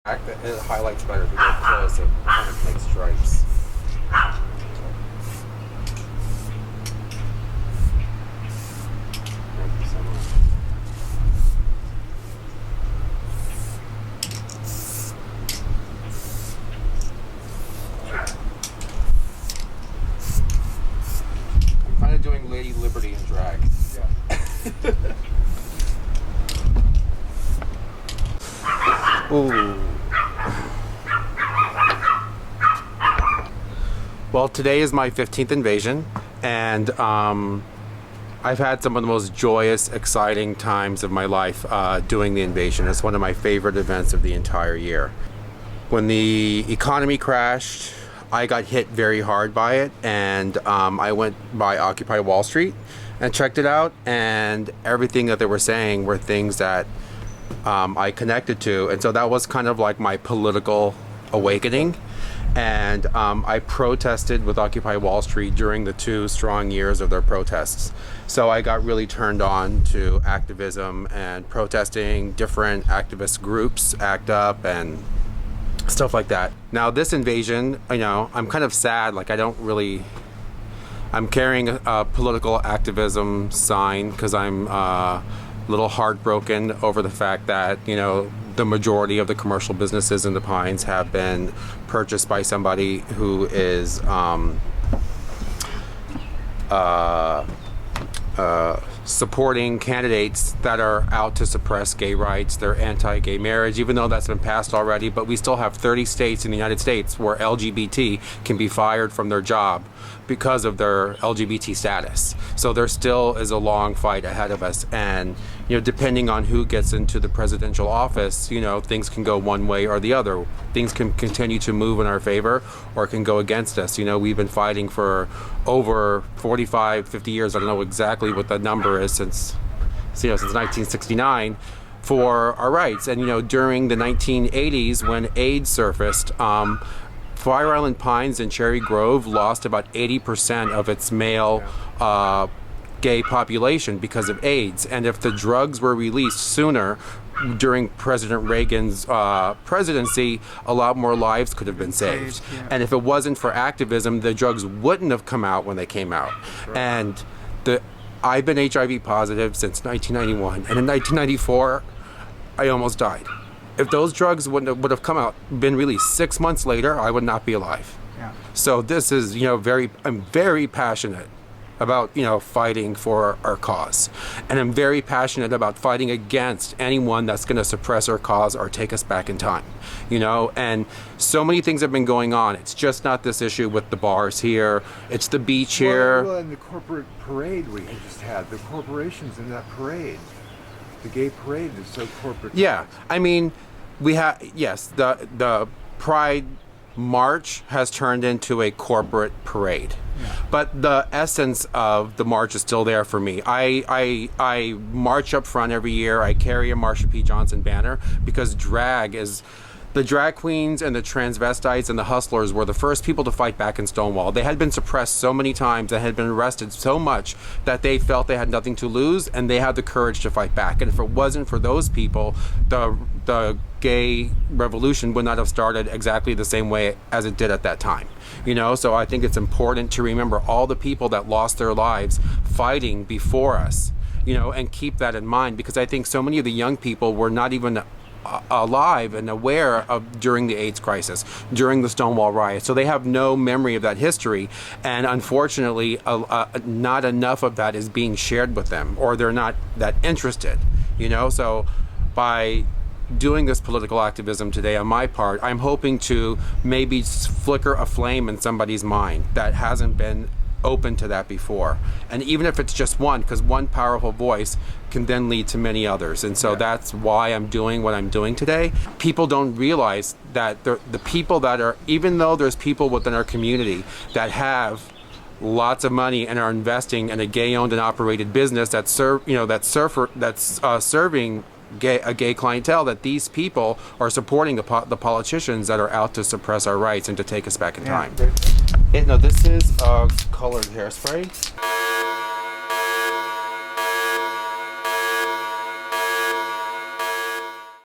It highlights better if you go close. It kind of makes stripes. Thank you so much. I'm kind of doing Lady Liberty in drag. Yeah. Ooh. Well, today is my 15th invasion, and I've had some of the most joyous, exciting times of my life doing the invasion. It's one of my favorite events of the entire year. When the economy crashed, I got hit very hard by it, and I went by Occupy Wall Street and checked it out, and everything that they were saying were things that I connected to, and so that was kind of like my political awakening. And I protested with Occupy Wall Street during the 2 strong years of their protests. So I got really turned on to activism and protesting different activist groups, ACT UP and stuff like that. Now this invasion, I'm kind of sad. Like I'm carrying a political activism sign because I'm little heartbroken over the fact that the majority of the commercial businesses in the Pines have been purchased by somebody who is supporting candidates that are out to suppress gay rights. They're anti-gay marriage, even though that's been passed already, but we still have 30 states in the United States where LGBT can be fired from their job because of their LGBT status. So there still is a long fight ahead of us, and depending on who gets into the presidential office, things can go one way or the other. Things can continue to move in our favor or can go against us. We've been fighting for over 45, 50 years. I don't know exactly what the number is since 1969 for our rights. And during the 1980s when AIDS surfaced, Fire Island Pines and Cherry Grove lost about 80% of its male gay population because of AIDS. And if the drugs were released sooner during President Reagan's presidency, a lot more lives could have been saved. And if it wasn't for activism, the drugs wouldn't have come out when they came out. And I've been HIV positive since 1991, and in 1994 I almost died. If those drugs would have come out, been released 6 months later, I would not be alive. Yeah. So this is, I'm very passionate about, fighting for our cause. And I'm very passionate about fighting against anyone that's going to suppress our cause or take us back in time, and so many things have been going on. It's just not this issue with the bars here. It's the beach here. Well, and the corporate parade we just had, the corporations in that parade. The gay parade is so corporate. Yeah, we have, yes, the Pride March has turned into a corporate parade. Yeah. But the essence of the march is still there for me. I march up front every year. I carry a Marsha P. Johnson banner because the drag queens and the transvestites and the hustlers were the first people to fight back in Stonewall. They had been suppressed so many times and had been arrested so much that they felt they had nothing to lose, and they had the courage to fight back. And if it wasn't for those people, the gay revolution would not have started exactly the same way as it did at that time. So I think it's important to remember all the people that lost their lives fighting before us, and keep that in mind, because I think so many of the young people were not even alive and aware of during the AIDS crisis, during the Stonewall riots. So they have no memory of that history, and unfortunately not enough of that is being shared with them, or they're not that interested. So by doing this political activism today on my part, I'm hoping to maybe flicker a flame in somebody's mind that hasn't been open to that before. And even if it's just one, because one powerful voice can then lead to many others. And so that's why I'm doing what I'm doing today. People don't realize that the people that are, even though there's people within our community that have lots of money and are investing in a gay-owned and operated business that's serving a gay clientele, that these people are supporting the politicians that are out to suppress our rights and to take us back in time. No, this is colored hairspray.